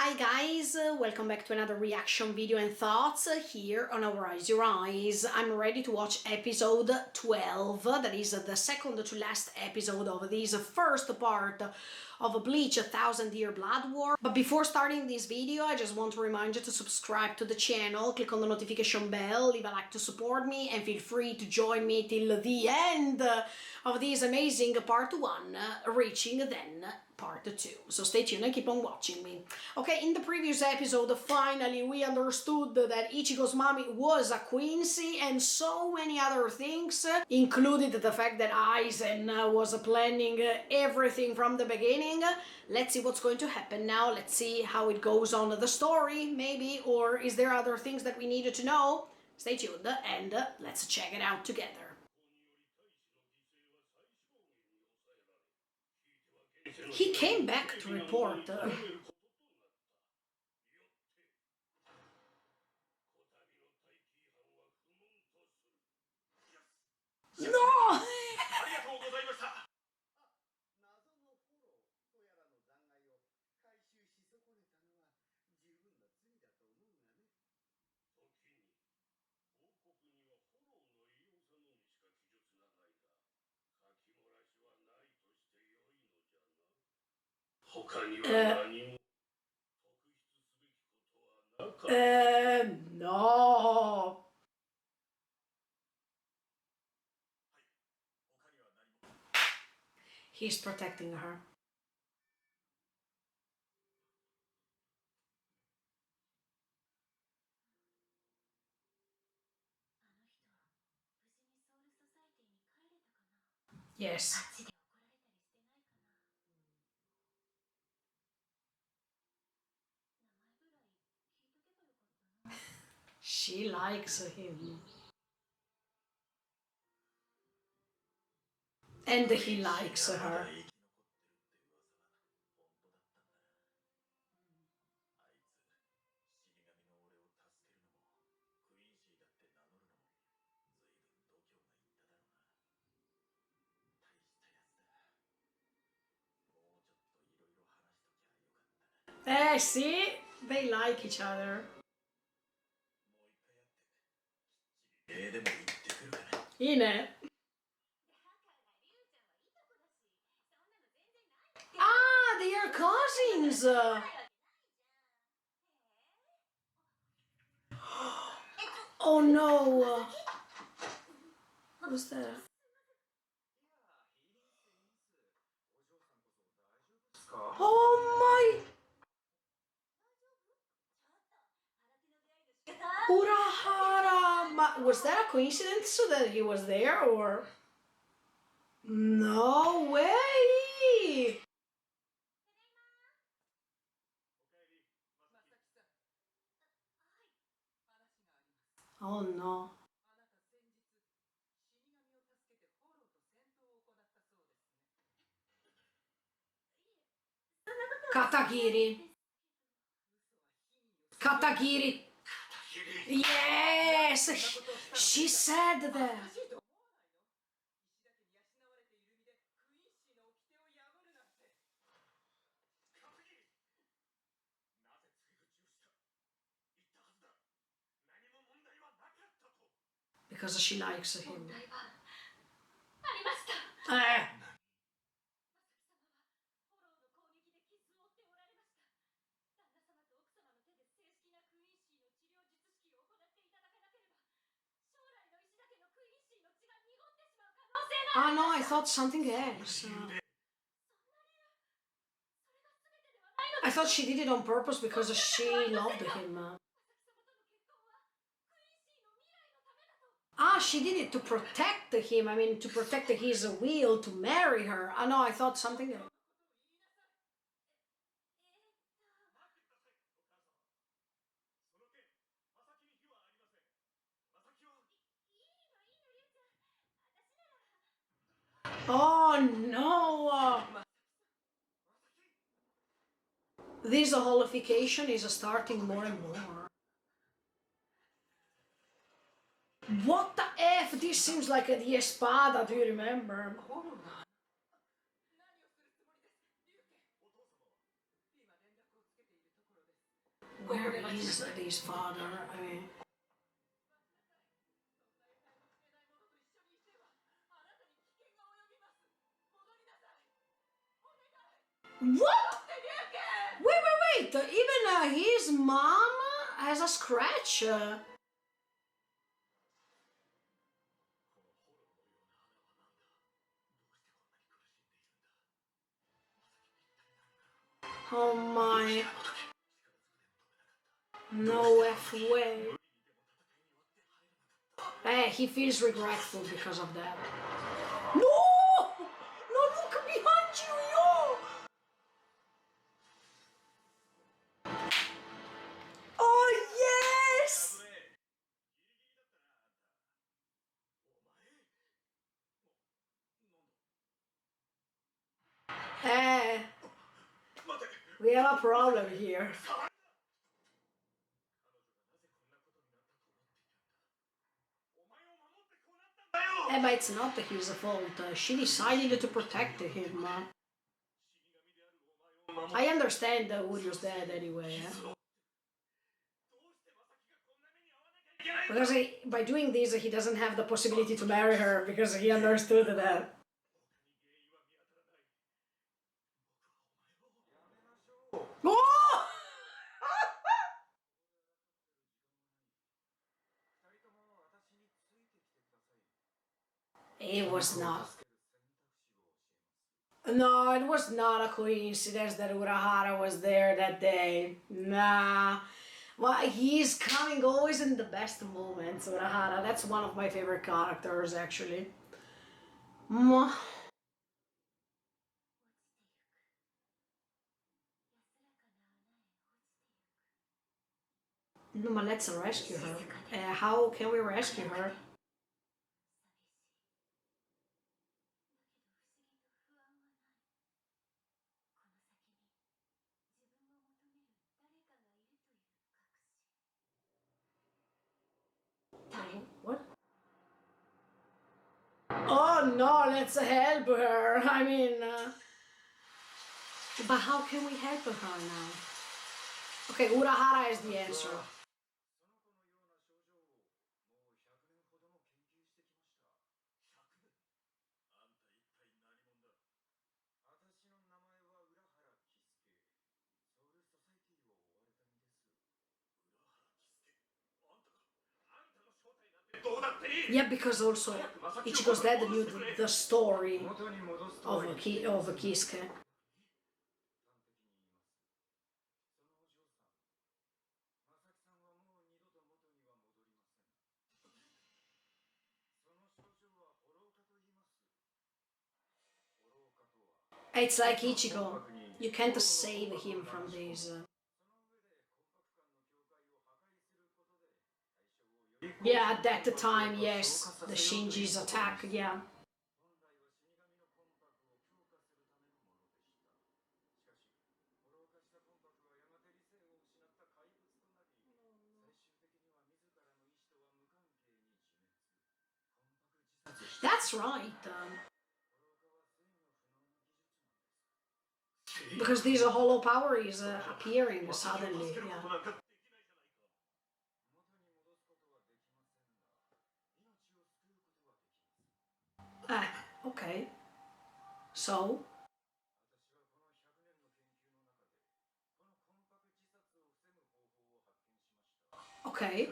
Hi guys, welcome back to another reaction video and thoughts here on Our Eyes Your Eyes. I'm ready to watch episode 12, that is the second to last episode of this first part of Bleach, A Thousand Year Blood War. But before starting this video, I just want to remind you to subscribe to the channel, click on the notification bell, leave a like to support me, and feel free to join me till the end of this amazing part 1, reaching then part 2. So stay tuned and keep on watching me. Okay, in the previous episode, finally we understood that Ichigo's mommy was a Quincy and so many other things, included the fact that Aizen was planning everything from the beginning. Let's see what's going to happen now. Let's see how it goes on the story, maybe, or is there other things that we needed to know? Stay tuned and let's check it out together. He came back to report. No! No. He's protecting her. Yes. She likes him. And he likes her. See? They like each other. Ine. Ah, they are cousins! Oh no! What's that? Oh my! Urahara! Was that a coincidence so that he was there, or? No way! Oh no. Katagiri. Katagiri. Yes! She said that. Because she likes him. Oh no, I thought something else. I thought she did it on purpose because she loved him. Ah, she did it to protect him. I mean, to protect his will to marry her. Ah no, I thought something else. Oh no! This holification is starting more and more. What the F? This seems like the espada, do you remember? Where is this father? I mean, what? Wait! Even his mom has a scratch. Oh my. No F way. He feels regretful because of that. No! No, look behind you, yo! Oh, yes! Eh, we have a problem here. But it's not his fault. She decided to protect him. I understand that Urio's dead anyway. Because by doing this, he doesn't have the possibility to marry her because he understood that. Oh! It was not. No, it was not a coincidence that Urahara was there that day. Nah. Well, he's coming always in the best moments, Urahara. That's one of my favorite characters, actually. Mwah. No, but let's rescue her. How can we rescue her? What? Oh no, let's help her. I mean, but how can we help her now? Okay, Urahara is the answer. Yeah, because also Ichigo's dad knew the story of Kisuke. It's like Ichigo. You can't save him from this. Yeah, at that time, yes, the Shinji's attack, yeah. That's right. Because this hollow power is appearing suddenly. Yeah. Okay. So. Okay.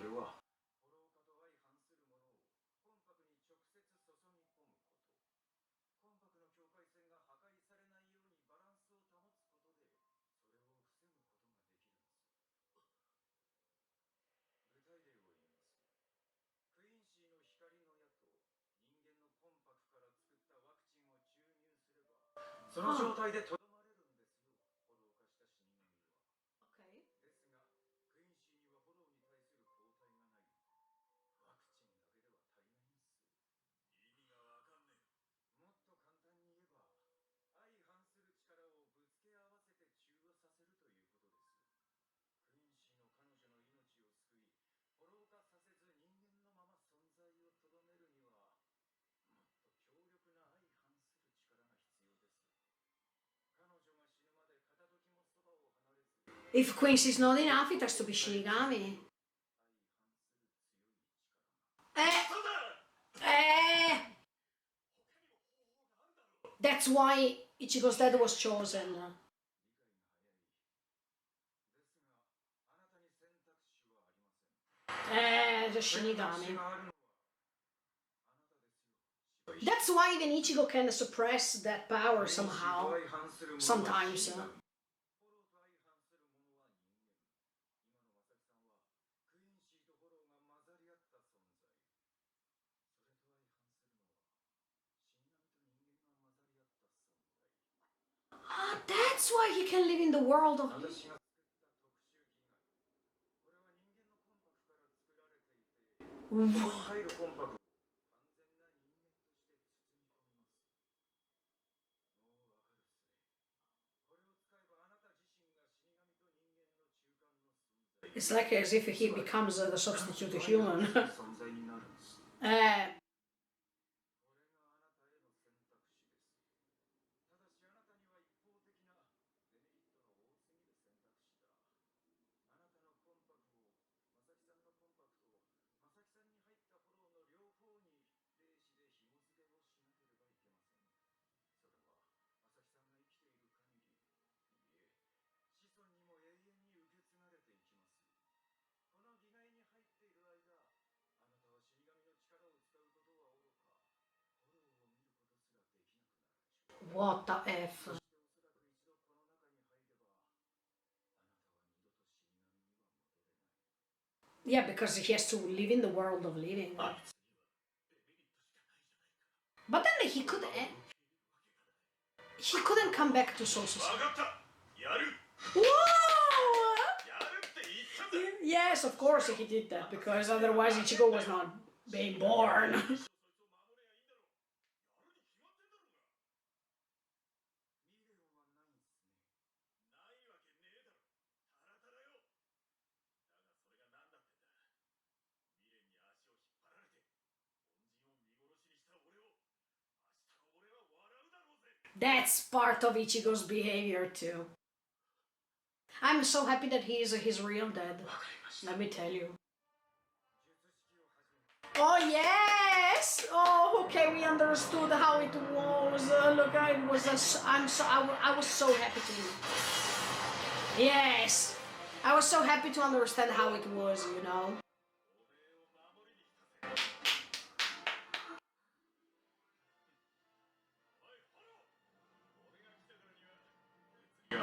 Oh. Okay. If Quincy is not enough, it has to be Shinigami. Eh, eh. That's why Ichigo's dad was chosen. The Shinigami. That's why even Ichigo can suppress that power somehow. Sometimes. Ah, that's why he can live in the world of. It's like as if he becomes the substitute human. uh, what the F? Yeah, because he has to live in the world of living. But then he couldn't come back to Soul Society. Whoa! Yes, of course he did that, because otherwise Ichigo was not being born. That's part of Ichigo's behavior too. I'm so happy that he is his real dad. Let me tell you. Oh yes! Oh, okay, we understood how it was. Look, I was so happy to. Yes, I was so happy to understand how it was. You know.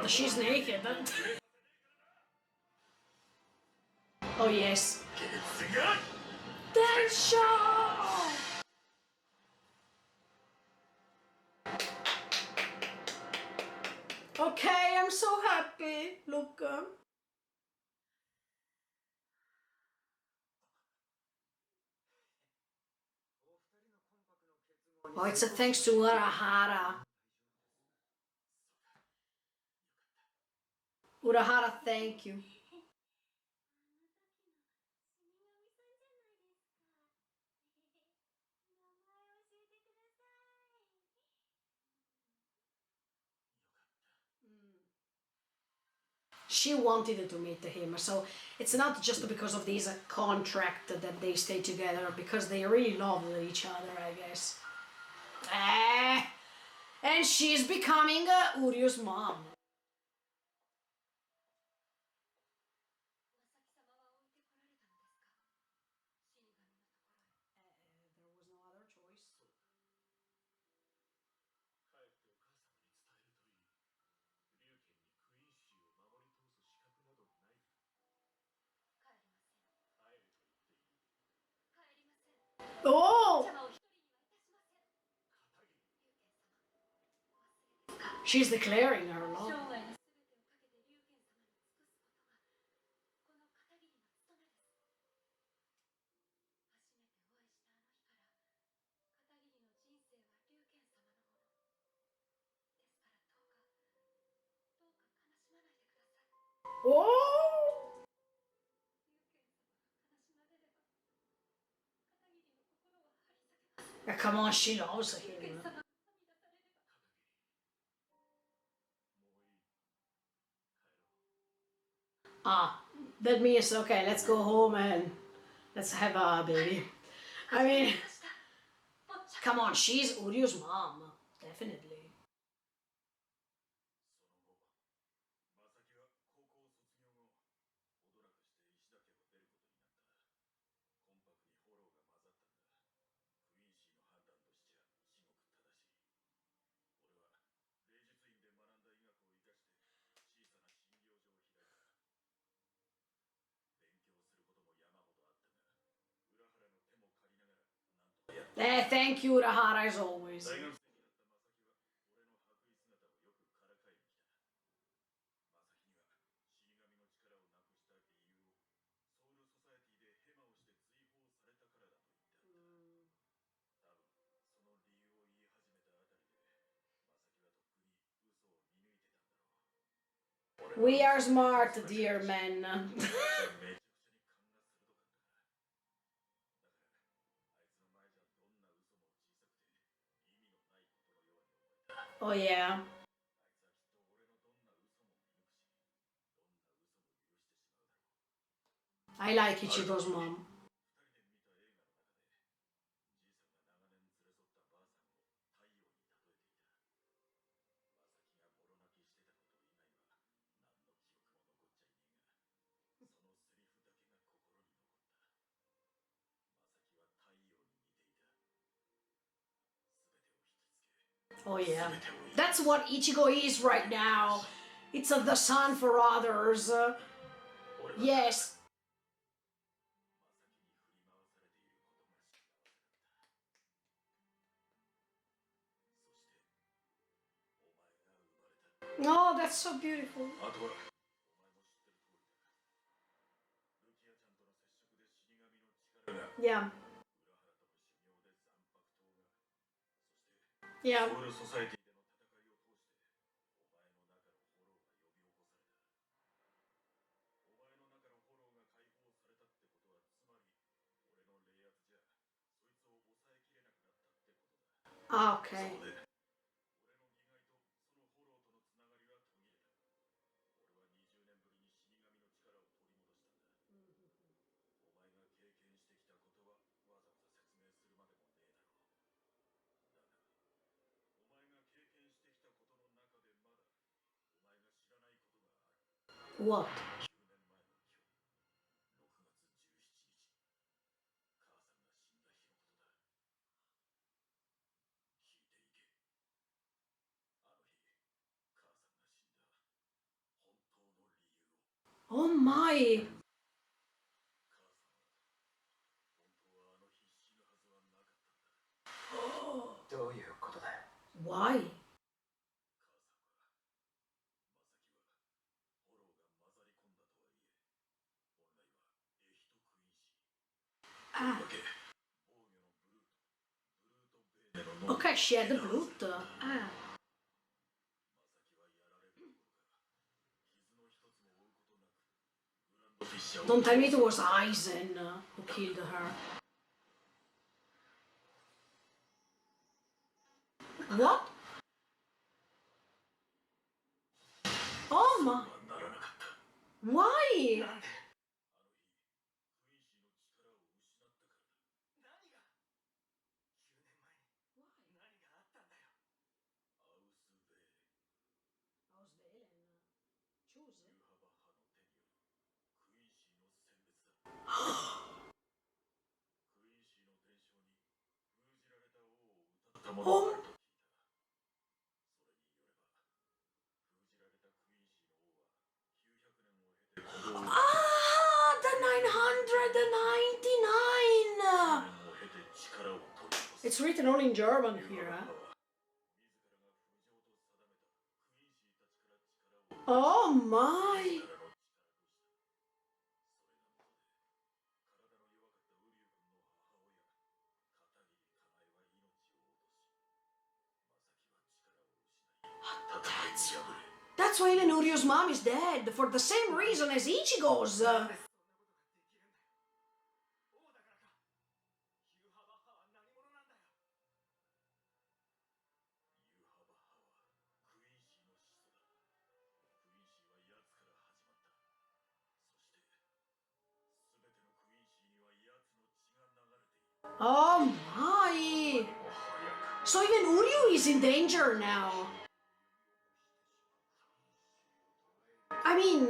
She's naked. Oh yes. Densho! Okay, I'm so happy. Look. Oh, it's a thanks to Urahara. Urahara, thank you. She wanted to meet him, so it's not just because of this contract that they stay together, because they really love each other, I guess. And she's becoming Uryu's mom. There was no other choice. Oh! She's declaring her love. Oh! Come on, she loves him. Ah, that means, okay, let's go home and let's have a baby. I mean, come on, she's Urio's mom, definitely. Thank you, Urahara, as always. We are smart, dear men. Oh yeah. I like Ichigo's mom. Oh yeah. That's what Ichigo is right now. It's the sun for others. Yes. Oh, that's so beautiful. Yeah. Yeah. Ah, okay. What? Oh my! Why? Ah. Okay, she had the blood. Ah. Don't tell me it was Aizen who killed her. What? Oh my! Why? Auswählen. Choose. Oh. Ah, the 999. It's written all in German here. Huh? Oh my! That's why. That's why even Urio's mom is dead, for the same reason as Ichigo's. Oh my! So even Uryu is in danger now. I mean,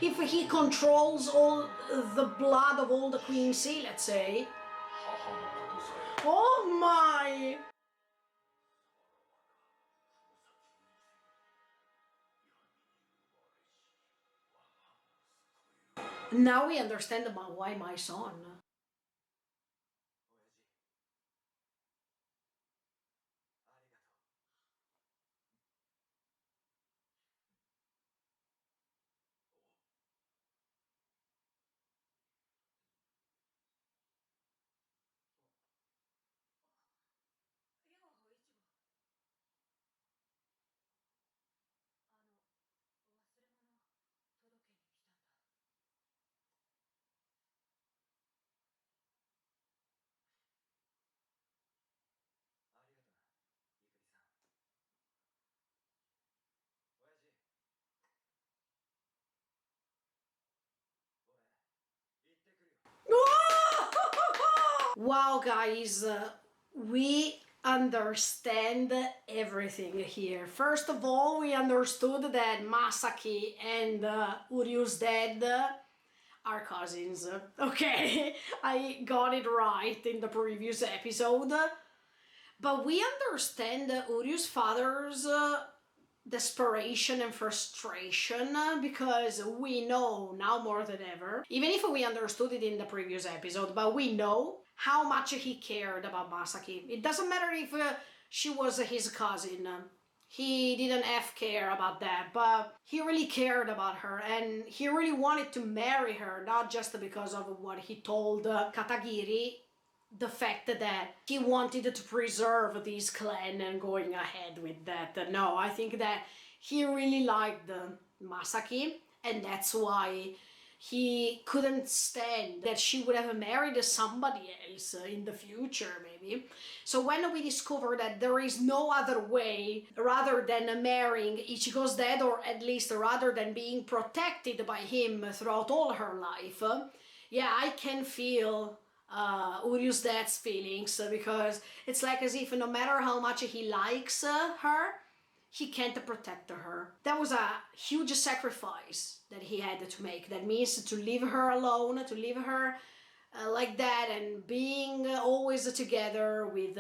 if he controls all the blood of all the Queen Sea, let's say. Oh my! Now we understand about why my son. Wow, guys, we understand everything here. First of all, we understood that Masaki and Uryu's dad are cousins. Okay, I got it right in the previous episode. But we understand Uryu's father's desperation and frustration because we know now more than ever, even if we understood it in the previous episode, but we know how much he cared about Masaki. It doesn't matter if she was his cousin. He didn't care about that, but he really cared about her and he really wanted to marry her, not just because of what he told Katagiri, the fact that he wanted to preserve this clan and going ahead with that. No, I think that he really liked Masaki, and that's why he couldn't stand that she would have married somebody else in the future, maybe. So when we discover that there is no other way rather than marrying Ichigo's dad, or at least rather than being protected by him throughout all her life, yeah, I can feel Uryu's dad's feelings because it's like as if no matter how much he likes her, he can't protect her. That was a huge sacrifice that he had to make. That means to leave her alone, to leave her like that, and being always together with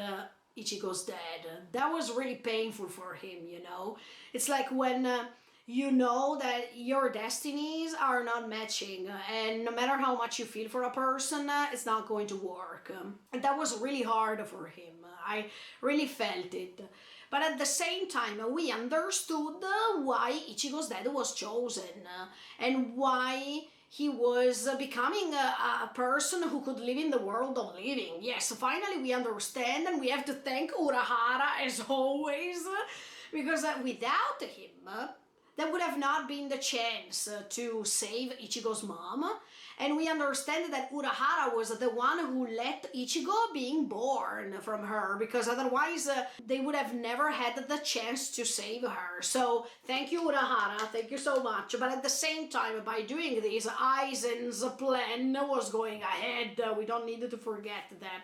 Ichigo's dad. That was really painful for him, you know. It's like when you know that your destinies are not matching, and no matter how much you feel for a person, it's not going to work. And that was really hard for him. I really felt it. But at the same time, we understood why Ichigo's dad was chosen and why he was becoming a person who could live in the world of living. Yes, finally we understand, and we have to thank Urahara as always, because without him, there would have not been the chance to save Ichigo's mom. And we understand that Urahara was the one who let Ichigo being born from her, because otherwise they would have never had the chance to save her. So thank you, Urahara, thank you so much. But at the same time, by doing this, Aizen's plan was going ahead. We don't need to forget that.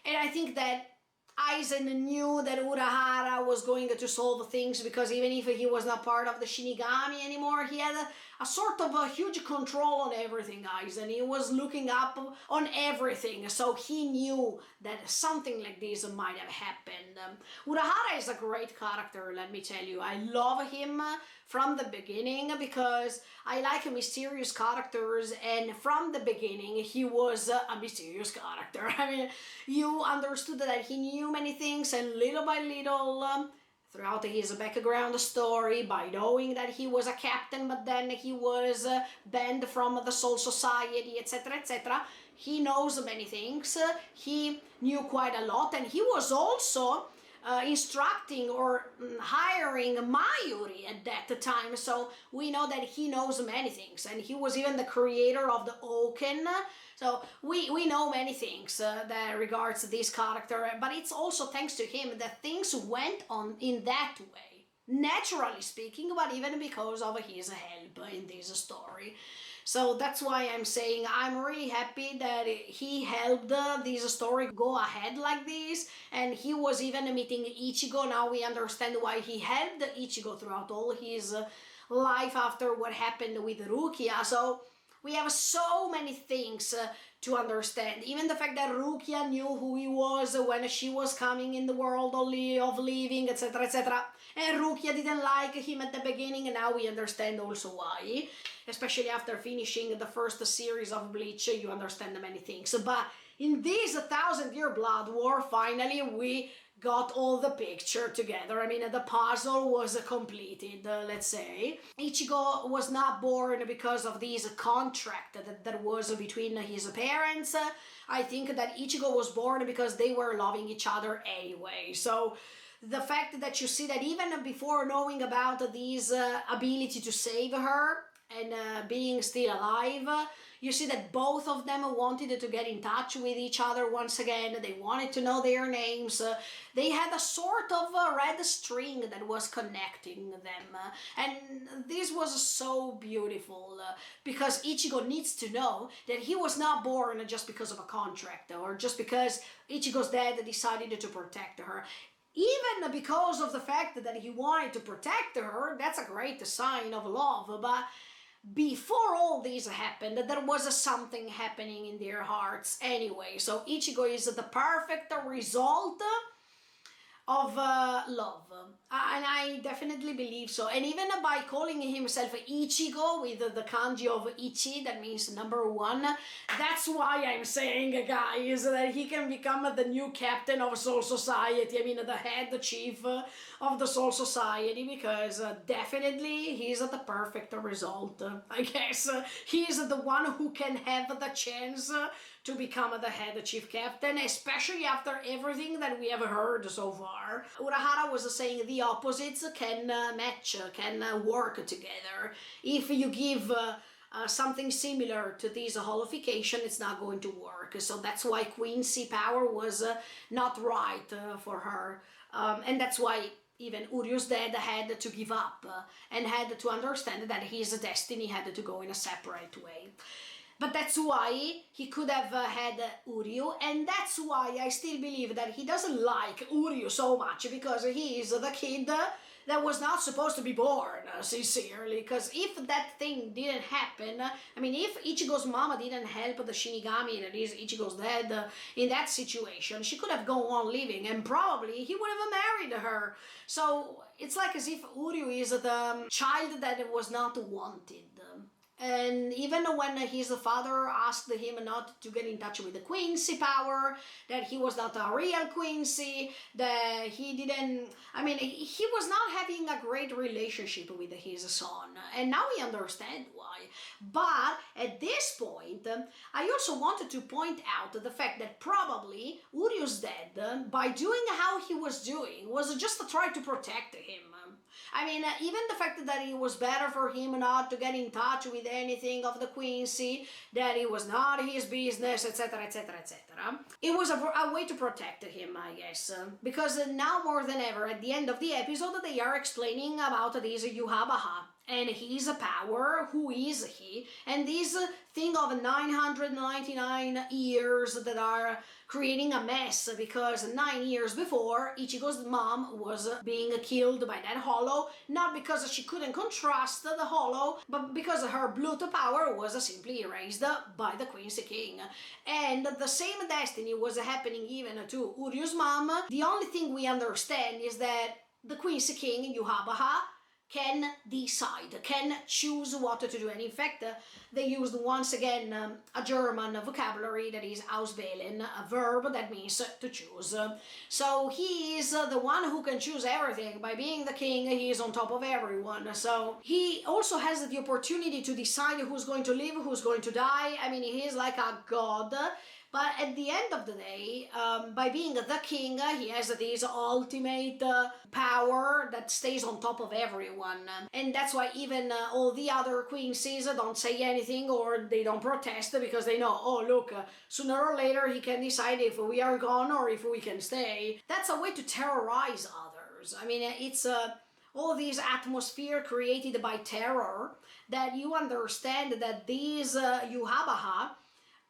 And I think that Aizen knew that Urahara was going to solve things, because even if he was not part of the Shinigami anymore, he had a sort of a huge control on everything, Aizen. He was looking up on everything, so he knew that something like this might have happened. Urahara is a great character, let me tell you. I love him from the beginning because I like mysterious characters, and from the beginning he was a mysterious character. I mean, you understood that he knew many things, and little by little, throughout his background story, by knowing that he was a captain, but then he was banned from the Soul Society, etc., etc., he knows many things. He knew quite a lot, and he was also instructing or hiring Mayuri at that time, so we know that he knows many things, and he was even the creator of the Oken. So we know many things that regards this character, but it's also thanks to him that things went on in that way, naturally speaking, but even because of his help in this story. So that's why I'm saying I'm really happy that he helped this story go ahead like this, and he was even meeting Ichigo. Now we understand why he helped Ichigo throughout all his life after what happened with Rukia. So we have so many things to understand. Even the fact that Rukia knew who he was when she was coming in the world only of living, etc., etc. And Rukia didn't like him at the beginning, and now we understand also why. Especially after finishing the first series of Bleach, you understand many things. But in this 1,000-year blood war, finally we got all the picture together. I mean, the puzzle was completed, let's say. Ichigo was not born because of this contract that was between his parents. I think that Ichigo was born because they were loving each other anyway. So the fact that you see that even before knowing about this ability to save her and being still alive, you see that both of them wanted to get in touch with each other once again. They wanted to know their names. They had a sort of a red string that was connecting them. And this was so beautiful because Ichigo needs to know that he was not born just because of a contract or just because Ichigo's dad decided to protect her. Even because of the fact that he wanted to protect her, that's a great sign of love. But before all this happened, there was something happening in their hearts anyway. So Ichigo is the perfect result of love, and I definitely believe so. And even by calling himself Ichigo with the kanji of Ichi, that means number one, that's why I'm saying, guys, that he can become the new captain of Soul Society. I mean, the head chief of the Soul Society, because definitely he's the perfect result. I guess he's the one who can have the chance to become the head chief captain, especially after everything that we have heard so far. Urahara was saying the opposites can match, can work together. If you give something similar to this holification, it's not going to work. So that's why Quincy power was not right for her. And that's why even Uryu's dad had to give up and had to understand that his destiny had to go in a separate way. But that's why he could have had Uryu, and that's why I still believe that he doesn't like Uryu so much, because he is the kid that was not supposed to be born, sincerely. Because if that thing didn't happen, I mean, if Ichigo's mama didn't help the Shinigami, that is Ichigo's dad, in that situation, she could have gone on living, and probably he would have married her. So it's like as if Uryu is the child that was not wanted. And even when his father asked him not to get in touch with the Quincy power, that he was not a real Quincy, that he didn't, I mean, he was not having a great relationship with his son. And now we understand why. But at this point, I also wanted to point out the fact that probably Uryu's dad, by doing how he was doing, was just to try to protect him. I mean, even the fact that it was better for him not to get in touch with anything of the Quincy, that it was not his business, etc., etc., etc. It was a way to protect him, I guess. Because now more than ever, at the end of the episode, they are explaining about this Yuhabaha and his power, who is he, and this thing of 999 years that are creating a mess, because 9 years before, Ichigo's mom was being killed by that hollow, not because she couldn't contrast the hollow, but because her blood power was simply erased by the Quincy King. And the same destiny was happening even to Uryu's mom. The only thing we understand is that the Quincy King, Yuhabaha, can decide, can choose what to do. And in fact, they used once again a German vocabulary that is auswählen, a verb that means to choose. So he is the one who can choose everything. By being the king, he is on top of everyone. So he also has the opportunity to decide who's going to live, who's going to die. I mean, he is like a god. But at the end of the day, by being the king, he has this ultimate power that stays on top of everyone. And that's why even all the other queensies don't say anything, or they don't protest, because they know, oh look, sooner or later he can decide if we are gone or if we can stay. That's a way to terrorize others. I mean, it's all this atmosphere created by terror, that you understand that these Yuhabaha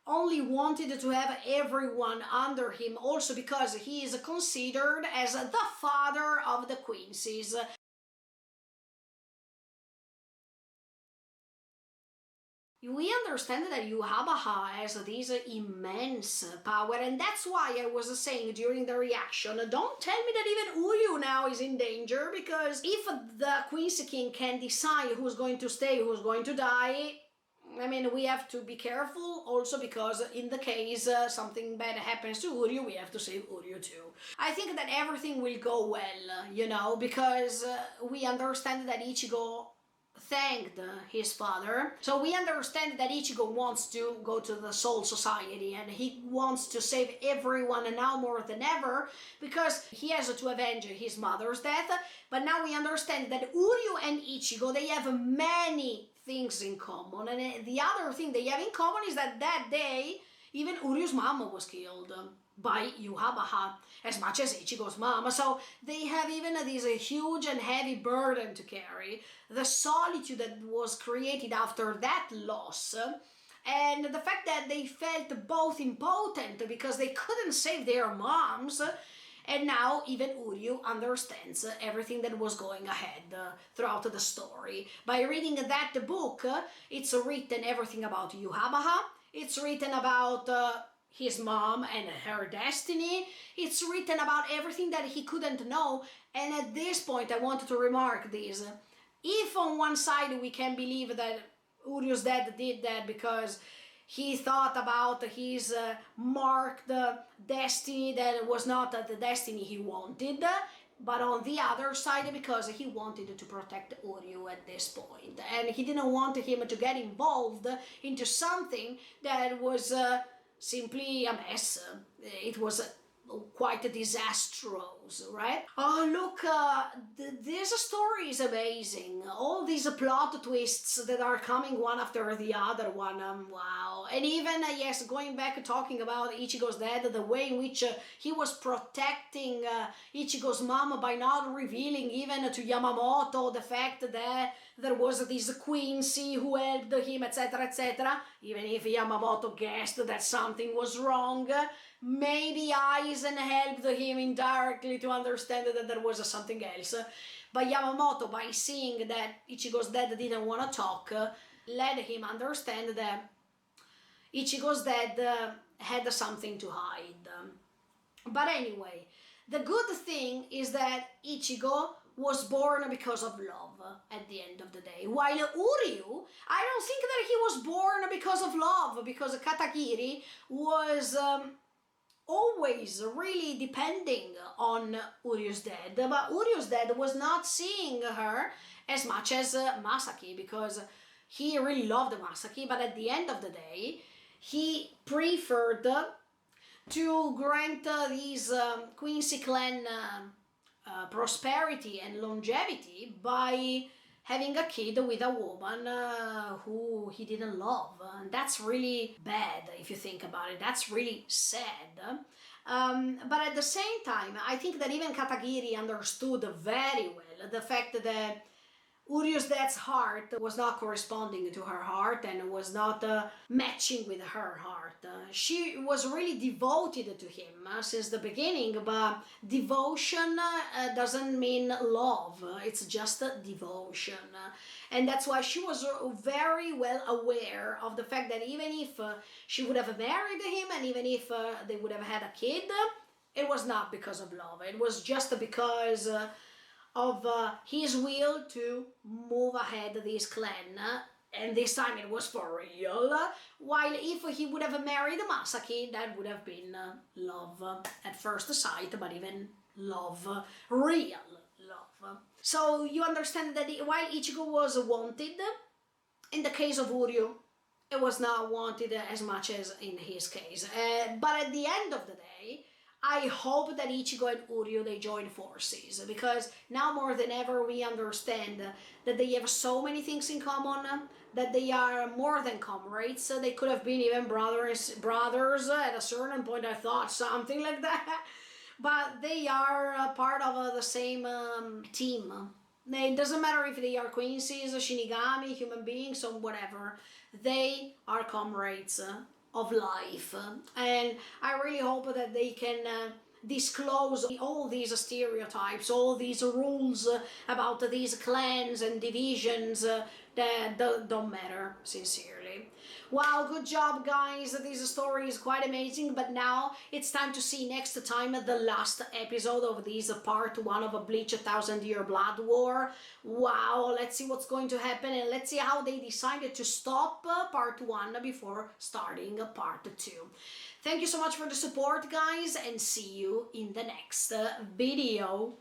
only wanted to have everyone under him, also because he is considered as the father of the Quincy's. We understand that Yuhabaha has this immense power, and that's why I was saying during the reaction, don't tell me that even Uryu now is in danger, because if the Quincy King can decide who's going to stay, who's going to die, I mean, we have to be careful also, because in the case something bad happens to Uryu, we have to save Uryu too. I think that everything will go well, you know, because we understand that Ichigo thanked his father. So we understand that Ichigo wants to go to the Soul Society, and he wants to save everyone now more than ever, because he has to avenge his mother's death. But now we understand that Uryu and Ichigo, they have many things in common, and the other thing they have in common is that that day even Uryu's mom was killed by Yuhabaha, as much as Ichigo's mom. So they have even this huge and heavy burden to carry, the solitude that was created after that loss, and the fact that they felt both impotent because they couldn't save their moms. And now even Uryu understands everything that was going ahead throughout the story. By reading that book, it's written everything about Yuhabaha, it's written about his mom and her destiny, it's written about everything that he couldn't know. And at this point I wanted to remark this. If on one side we can believe that Uryu's dad did that because he thought about his marked destiny that was not the destiny he wanted, but on the other side, because he wanted to protect Uryu at this point, and he didn't want him to get involved into something that was simply a mess. It was quite disastrous, right? Oh, look, this story is amazing. All these plot twists that are coming one after the other one, wow. And even, yes, going back talking about Ichigo's dad, the way in which he was protecting Ichigo's mom by not revealing even to Yamamoto the fact that there was this Quincy who helped him, etc., etc. Even if Yamamoto guessed that something was wrong, maybe Aizen helped him indirectly to understand that there was something else. But Yamamoto, by seeing that Ichigo's dad didn't want to talk, led him understand that Ichigo's dad had something to hide. But anyway, the good thing is that Ichigo was born because of love at the end of the day. While Uryu, I don't think that he was born because of love, because Katagiri was always really depending on Uryu's dad, but Uryu's dad was not seeing her as much as Masaki, because he really loved Masaki, but at the end of the day, he preferred to grant these Quincy clan prosperity and longevity by having a kid with a woman who he didn't love. And that's really bad if you think about it. That's really sad. But at the same time, I think that even Katagiri understood very well the fact that Uryu's dad's heart was not corresponding to her heart and was not matching with her heart. She was really devoted to him since the beginning, but devotion doesn't mean love, it's just devotion. And that's why she was very well aware of the fact that even if she would have married him and even if they would have had a kid, it was not because of love, it was just because of his will to move ahead this clan, and this time it was for real, while if he would have married Masaki, that would have been love at first sight, but even love, real love. So you understand that while Ichigo was wanted, in the case of Uryu, it was not wanted as much as in his case. But at the end of the day, I hope that Ichigo and Uryu, they join forces, because now more than ever we understand that they have so many things in common, that they are more than comrades. They could have been even brothers at a certain point, I thought something like that, but they are part of the same team. It doesn't matter if they are quincies, shinigami, human beings, or whatever. They are comrades of life. And I really hope that they can disclose all these stereotypes, all these rules about these clans and divisions that don't matter, sincerely. Wow, good job, guys. This story is quite amazing, but now it's time to see next time the last episode of this part 1 of a Bleach 1000-Year Blood War. Wow, let's see what's going to happen, and let's see how they decided to stop part 1 before starting part 2. Thank you so much for the support, guys, and see you in the next video.